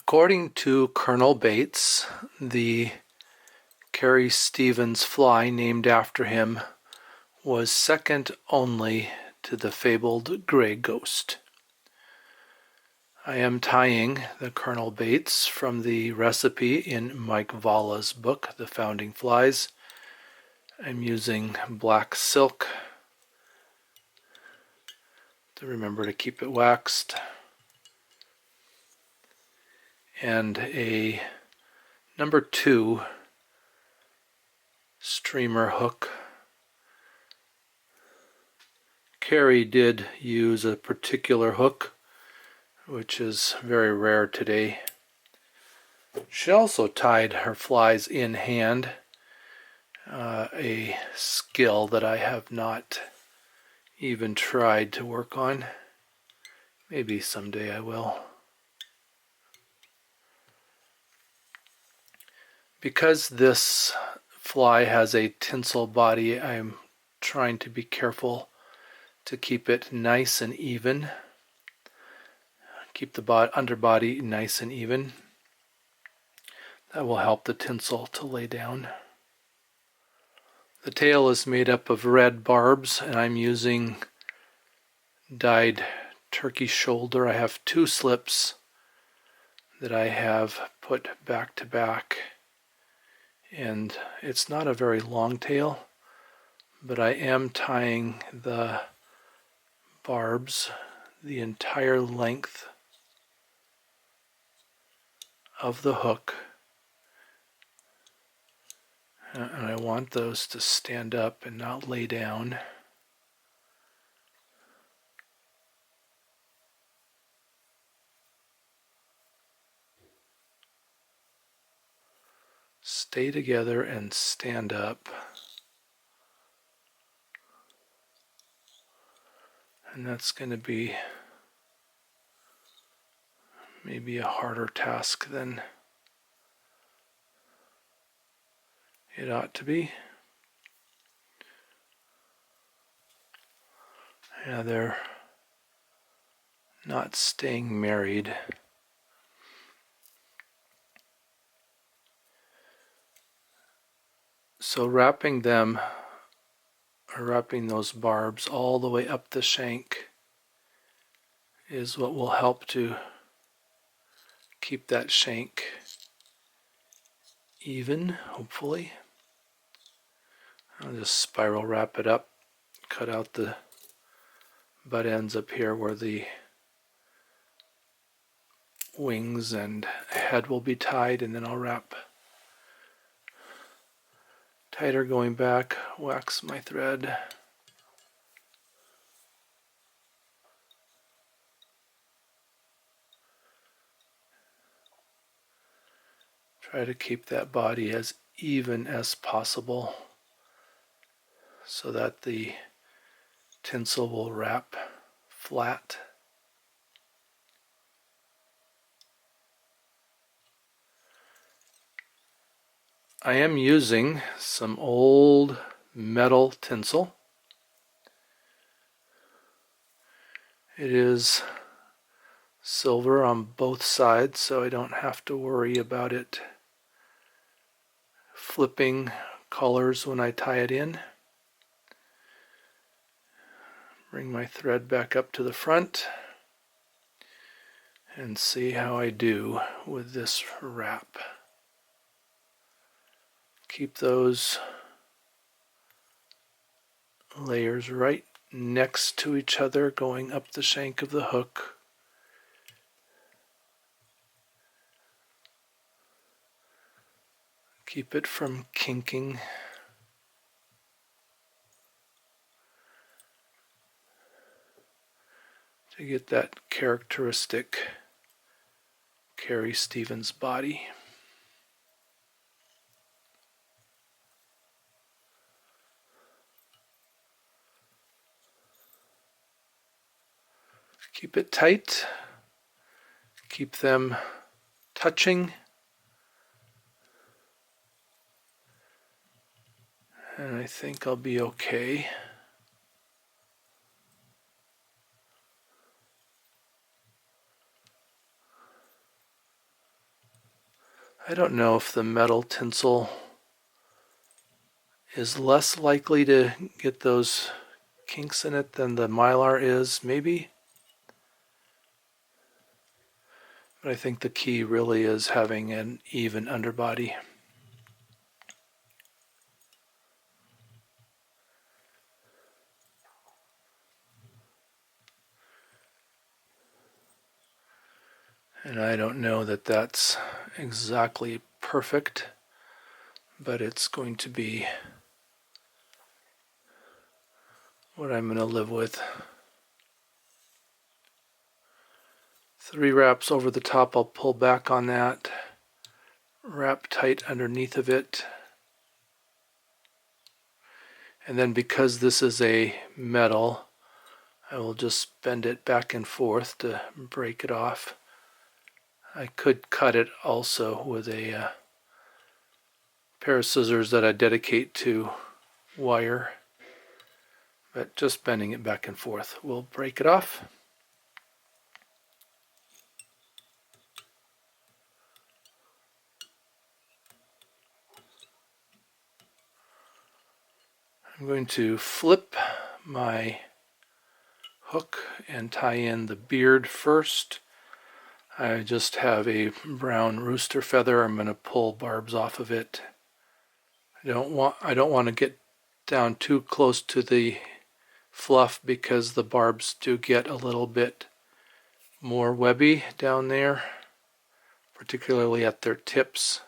According to Colonel Bates, the Carrie Stevens fly named after him was second only to the fabled gray ghost. I am tying the Colonel Bates from the recipe in Mike Valla's book, The Founding Flies. I'm using black silk to remember to keep it waxed, and a number 2 streamer hook. Carrie did use a particular hook, which is very rare today. She also tied her flies in hand, a skill that I have not even tried to work on. Maybe someday I will. Because this fly has a tinsel body, I'm trying to be careful to keep it nice and even. Keep the underbody nice and even. That will help the tinsel to lay down. The tail is made up of red barbs, and I'm using dyed turkey shoulder. I have 2 slips that I have put back to back, and it's not a very long tail, but I am tying the barbs the entire length of the hook, and I want those to stand up and not lay down. Stay together and stand up. And that's going to be maybe a harder task than it ought to be. Yeah, they're not staying married. So wrapping those barbs all the way up the shank is what will help to keep that shank even, hopefully. I'll just spiral wrap it up, cut out the butt ends up here where the wings and head will be tied, and then I'll wrap tighter going back, wax my thread. Try to keep that body as even as possible so that the tinsel will wrap flat. I am using some old metal tinsel. It is silver on both sides, so I don't have to worry about it flipping colors when I tie it in. Bring my thread back up to the front and see how I do with this wrap. Keep those layers right next to each other going up the shank of the hook. Keep it from kinking. To get that characteristic Carrie Stevens body. Keep it tight. Keep them touching. And I think I'll be okay. I don't know if the metal tinsel is less likely to get those kinks in it than the mylar is, maybe. But I think the key really is having an even underbody. And I don't know that that's exactly perfect, but it's going to be what I'm going to live with. 3 wraps over the top. I'll pull back on that, wrap tight underneath of it, and then because this is a metal, I will just bend it back and forth to break it off. I could cut it also with a pair of scissors that I dedicate to wire, but just bending it back and forth will break it off. I'm going to flip my hook and tie in the beard first. I just have a brown rooster feather. I'm going to pull barbs off of it. I don't want to get down too close to the fluff because the barbs do get a little bit more webby down there, particularly at their tips.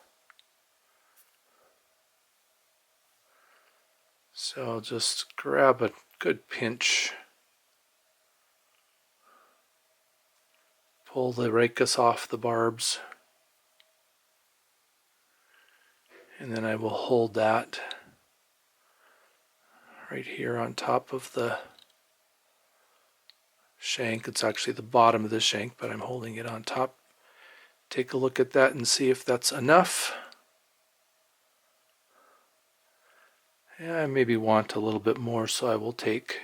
So I'll just grab a good pinch, pull the rachis off the barbs, and then I will hold that right here on top of the shank. It's actually the bottom of the shank, but I'm holding it on top. Take a look at that and see if that's enough. Yeah, I maybe want a little bit more, so I will take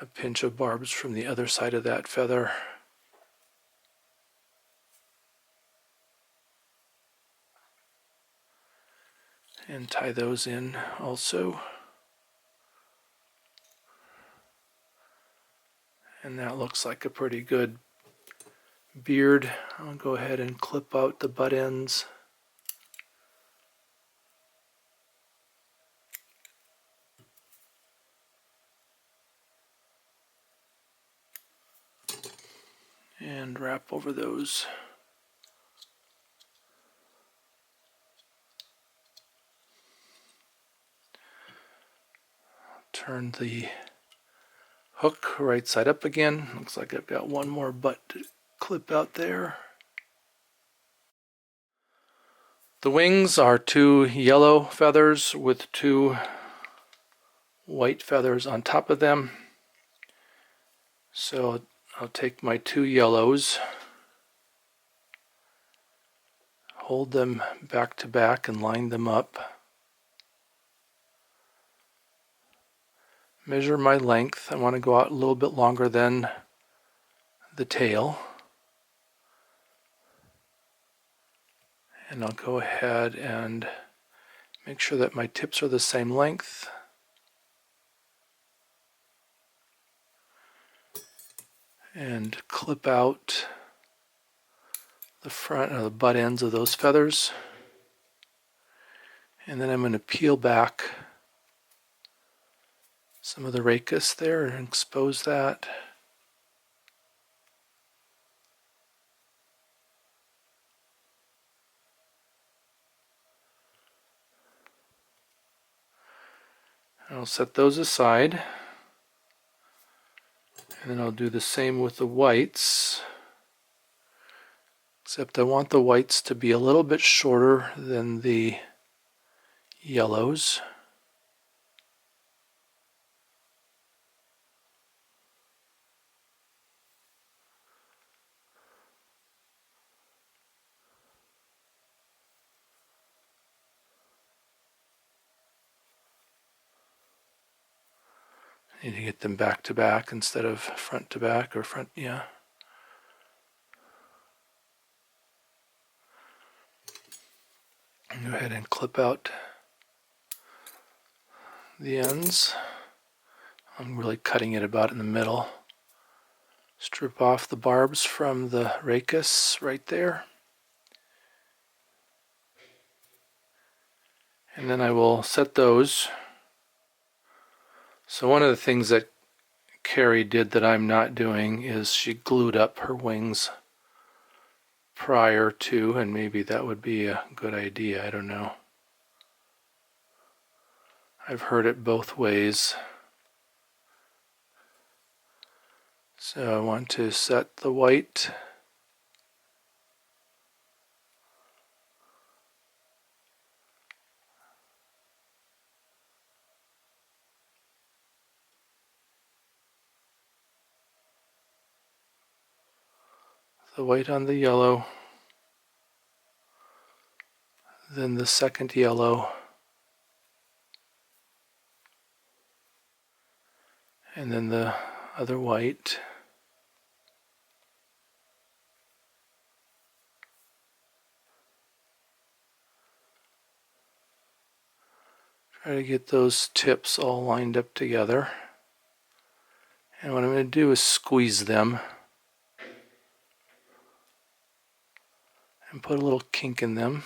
a pinch of barbs from the other side of that feather. And tie those in also. And that looks like a pretty good beard. I'll go ahead and clip out the butt ends. And wrap over those. Turn the hook right side up again. Looks like I've got one more butt to clip out there. The wings are 2 yellow feathers with 2 white feathers on top of them. So I'll take my 2 yellows, hold them back to back and line them up. Measure my length. I want to go out a little bit longer than the tail. And I'll go ahead and make sure that my tips are the same length. And clip out the front or the butt ends of those feathers. And then I'm going to peel back some of the rachis there and expose that. I'll set those aside. And then I'll do the same with the whites. Except I want the whites to be a little bit shorter than the yellows. I need to get them back to back instead of front to back or front, yeah. Go ahead and clip out the ends. I'm really cutting it about in the middle. Strip off the barbs from the rachis right there. And then I will set those. So one of the things that Carrie did that I'm not doing is she glued up her wings prior to, and maybe that would be a good idea, I don't know. I've heard it both ways. So I want to set the white. The white on the yellow, then the second yellow, and then the other white. Try to get those tips all lined up together. And what I'm going to do is squeeze them and put a little kink in them.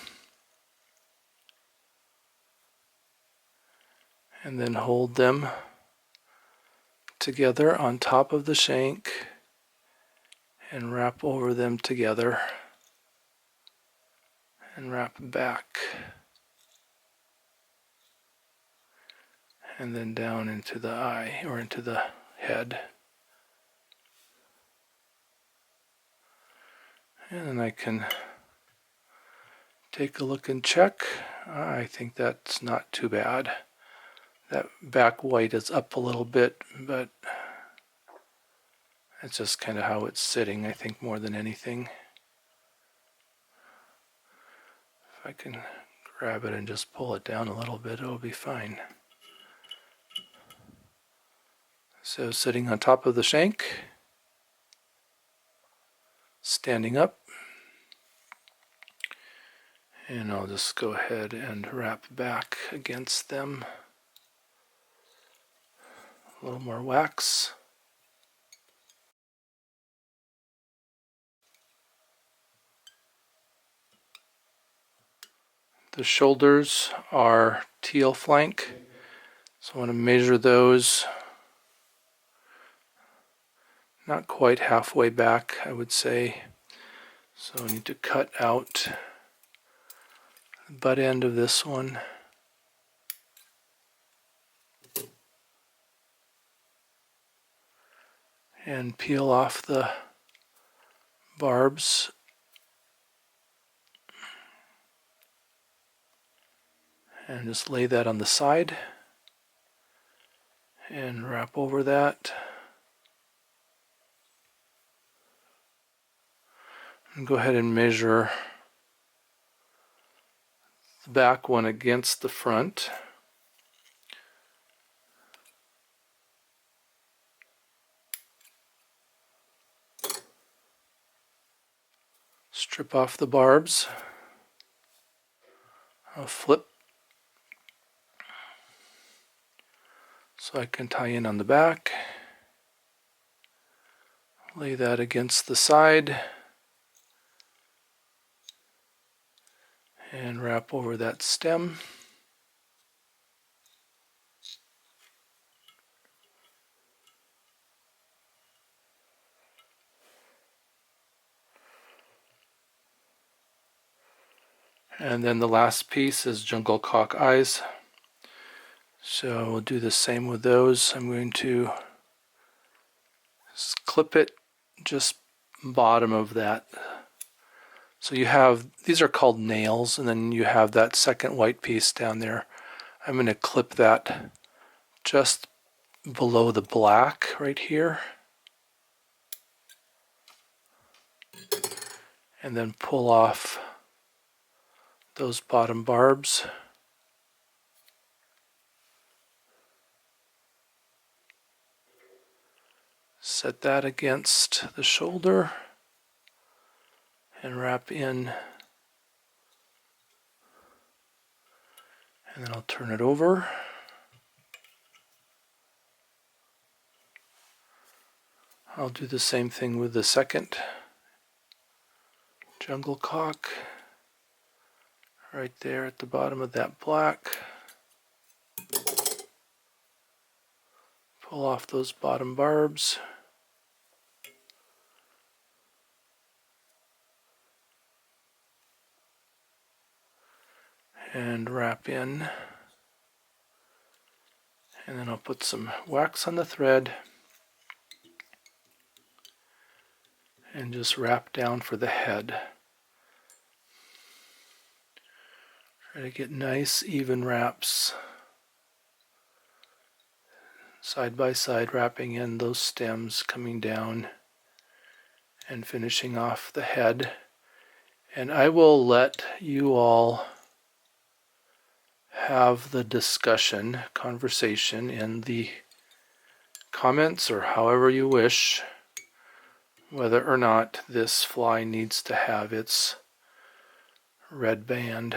And then hold them together on top of the shank and wrap over them together and wrap back. And then down into the eye or into the head. And then I can take a look and check. I think that's not too bad. That back white is up a little bit, but that's just kind of how it's sitting, I think, more than anything. If I can grab it and just pull it down a little bit, it'll be fine. So sitting on top of the shank, standing up, and I'll just go ahead and wrap back against them. A little more wax. The shoulders are teal flank, so I want to measure those not quite halfway back, I would say. So I need to cut out the butt end of this one. And peel off the barbs. And just lay that on the side. And wrap over that. And go ahead and measure the back one against the front. Strip off the barbs. I'll flip so I can tie in on the back. Lay that against the side. And wrap over that stem. And then the last piece is jungle cock eyes. So we'll do the same with those. I'm going to clip it just bottom of that. So you have, these are called nails, and then you have that second white piece down there. I'm going to clip that just below the black right here. And then pull off those bottom barbs. Set that against the shoulder and wrap in And then I'll turn it over. I'll do the same thing with the second jungle cock. Right there at the bottom of that black. Pull off those bottom barbs. And wrap in. And then I'll put some wax on the thread and just wrap down for the head. Try to get nice even wraps side by side, wrapping in those stems, coming down and finishing off the head. And I will let you all have the conversation in the comments or however you wish, whether or not this fly needs to have its red band.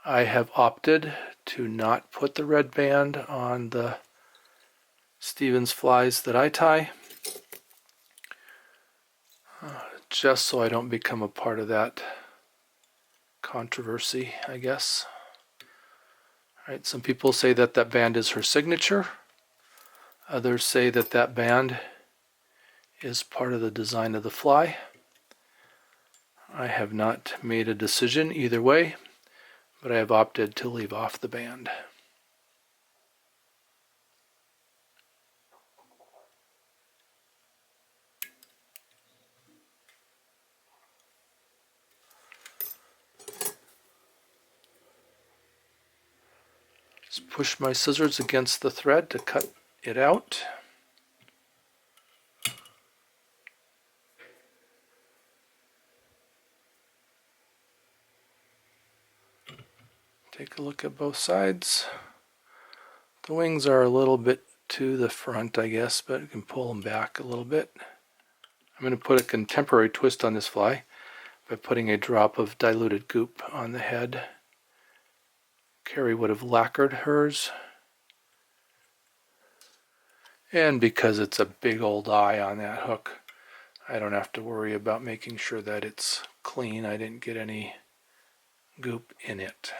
I have opted to not put the red band on the Stevens flies that I tie, just so I don't become a part of that controversy, I guess. All right, some people say that that band is her signature. Others say that that band is part of the design of the fly. I have not made a decision either way, but I have opted to leave off the band. Just push my scissors against the thread to cut it out. Take a look at both sides. The wings are a little bit to the front, I guess, but you can pull them back a little bit. I'm going to put a contemporary twist on this fly by putting a drop of diluted goop on the head. Carrie would have lacquered hers. And because it's a big old eye on that hook, I don't have to worry about making sure that it's clean. I didn't get any goop in it.